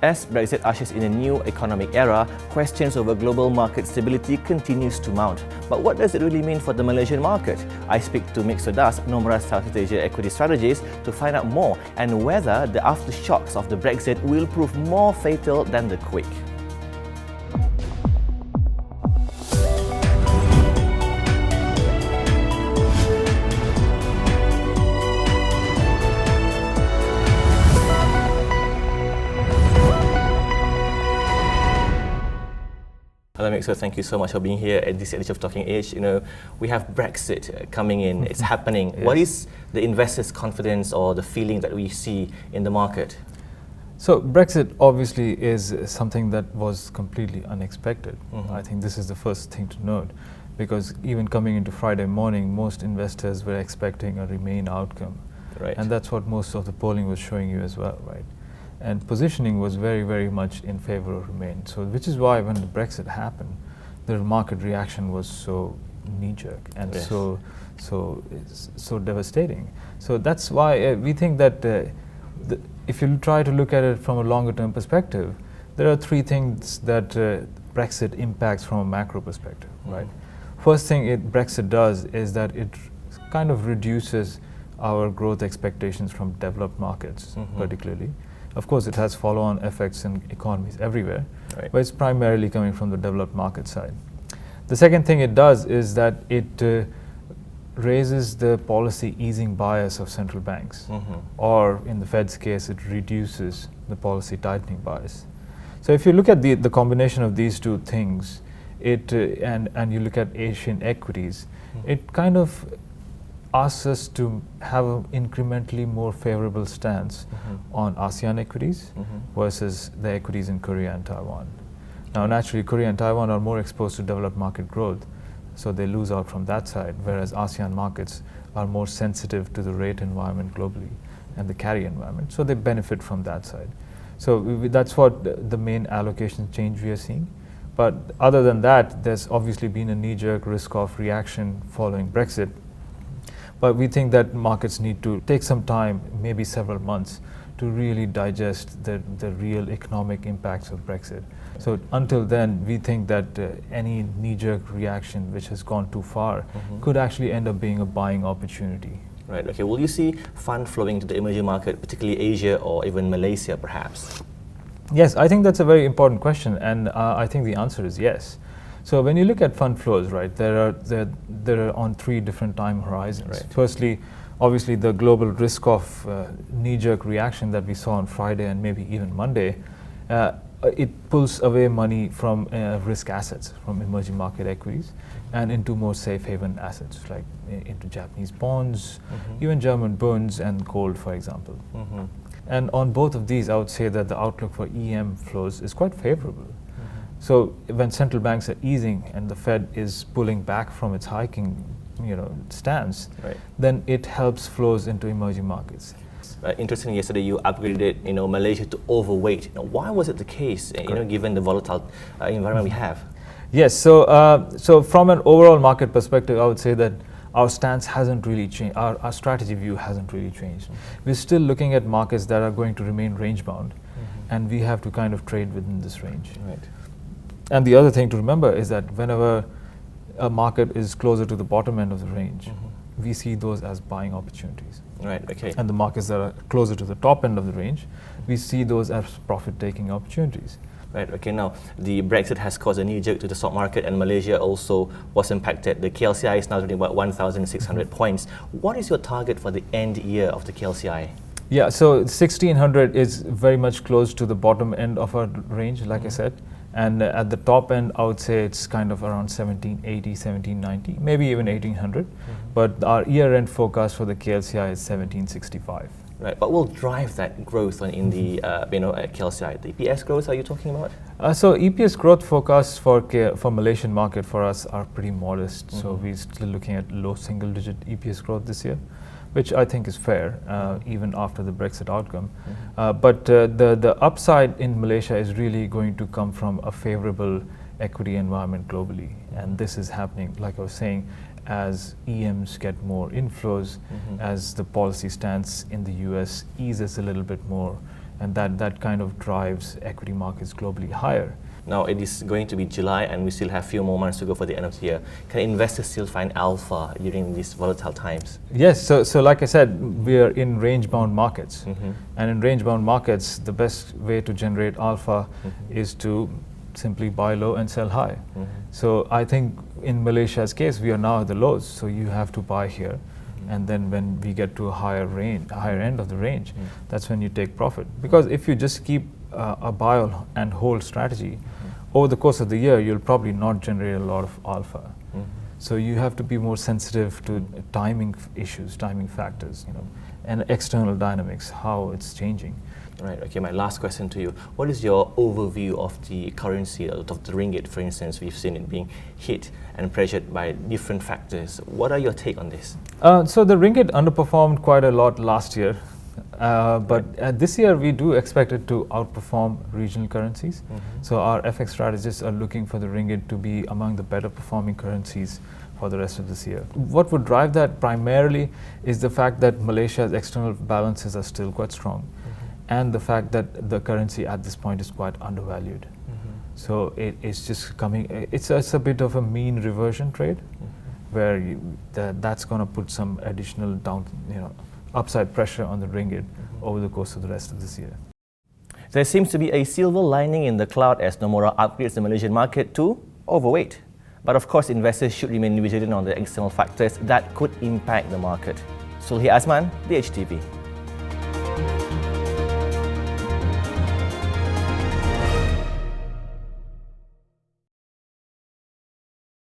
As Brexit ushers in a new economic era, questions over global market stability continues to mount. But what does it really mean for the Malaysian market? I speak to Mixo, Nomura Southeast Asia equity strategist, to find out more and whether the aftershocks of the Brexit will prove more fatal than the quake. Hello Mixo, thank you so much for being here at this edition of Talking Age. We have Brexit coming in, it's happening. Yes. What is the investors' confidence or the feeling that we see in the market? So Brexit obviously is something that was completely unexpected. I think this is the first thing to note, because even coming into Friday morning, most investors were expecting a Remain outcome. Right. And that's what most of the polling was showing you as well, right? And positioning was very, very much in favor of Remain. So, which is why when the Brexit happened, the market reaction was so knee-jerk and yes. so devastating. So that's why we think that if you try to look at it from a longer-term perspective, there are three things that Brexit impacts from a macro perspective, right? First thing Brexit does is that it kind of reduces our growth expectations from developed markets, particularly. Of course, it has follow-on effects in economies everywhere, right, but it's primarily coming from the developed market side. The second thing it does is that it raises the policy easing bias of central banks, or in the Fed's case, it reduces the policy tightening bias. So if you look at the combination of these two things, and you look at Asian equities, it kind of asks us to have an incrementally more favorable stance on ASEAN equities versus the equities in Korea and Taiwan. Now, naturally, Korea and Taiwan are more exposed to developed market growth, so they lose out from that side, whereas ASEAN markets are more sensitive to the rate environment globally and the carry environment, so they benefit from that side. So that's what the main allocation change we are seeing. But other than that, there's obviously been a knee-jerk risk-off reaction following Brexit. But we think that markets need to take some time, maybe several months, to really digest the real economic impacts of Brexit. So until then, we think that any knee-jerk reaction which has gone too far could actually end up being a buying opportunity. Right, okay. Will you see fund flowing to the emerging market, particularly Asia or even Malaysia perhaps? Yes, I think that's a very important question, and I think the answer is yes. So when you look at fund flows, right, they're on three different time horizons. Right. Firstly, obviously the global risk of knee-jerk reaction that we saw on Friday and maybe even Monday, it pulls away money from risk assets, from emerging market equities, and into more safe haven assets, like into Japanese bonds, even German bonds and gold, for example. And on both of these, I would say that the outlook for EM flows is quite favorable. So when central banks are easing and the Fed is pulling back from its hiking, stance, right, then it helps flows into emerging markets. Interestingly, yesterday you upgraded, Malaysia to overweight. Why was it the case, given the volatile environment we have? Yes. So from an overall market perspective, I would say that our stance hasn't really changed. Our strategy view hasn't really changed. We're still looking at markets that are going to remain range bound, and we have to kind of trade within this range. Right. And the other thing to remember is that whenever a market is closer to the bottom end of the range, we see those as buying opportunities. Right, okay. And the markets that are closer to the top end of the range, we see those as profit-taking opportunities. Right, okay. Now, the Brexit has caused a knee-jerk to the stock market, and Malaysia also was impacted. The KLCI is now trading about 1,600 points. What is your target for the end year of the KLCI? Yeah, so 1,600 is very much close to the bottom end of our range, like I said. And at the top end, I would say it's kind of around 1780, 1790, maybe even 1800. But our year-end forecast for the KLCI is 1765. Right, but we'll drive that growth in the KLCI. The EPS growth, are you talking about? So EPS growth forecasts for Malaysian market for us are pretty modest. So we're still looking at low single-digit EPS growth this year, which I think is fair, even after the Brexit outcome. But the upside in Malaysia is really going to come from a favorable equity environment globally. And this is happening, like I was saying, as EMs get more inflows, as the policy stance in the US eases a little bit more, and that kind of drives equity markets globally higher. Now it is going to be July and we still have few more months to go for the end of the year. Can investors still find alpha during these volatile times? Yes, so like I said, we are in range-bound markets. And in range-bound markets, the best way to generate alpha is to simply buy low and sell high. So I think in Malaysia's case, we are now at the lows, so you have to buy here. And then when we get to a higher end of the range, that's when you take profit. Because if you just keep a buy and hold strategy, over the course of the year, you'll probably not generate a lot of alpha. So you have to be more sensitive to timing issues, timing factors, and external dynamics, how it's changing. Right, okay, my last question to you. What is your overview of the currency, of the ringgit, for instance? We've seen it being hit and pressured by different factors. What are your take on this? So the ringgit underperformed quite a lot last year. But this year we do expect it to outperform regional currencies. So our FX strategists are looking for the ringgit to be among the better performing currencies for the rest of this year. What would drive that primarily is the fact that Malaysia's external balances are still quite strong, and the fact that the currency at this point is quite undervalued. So it's just coming, it's a bit of a mean reversion trade, where that's going to put some additional upside pressure on the ringgit over the course of the rest of this year. There seems to be a silver lining in the cloud as Nomura upgrades the Malaysian market to overweight. But of course, investors should remain vigilant on the external factors that could impact the market. Sulhi Azman, BHTV.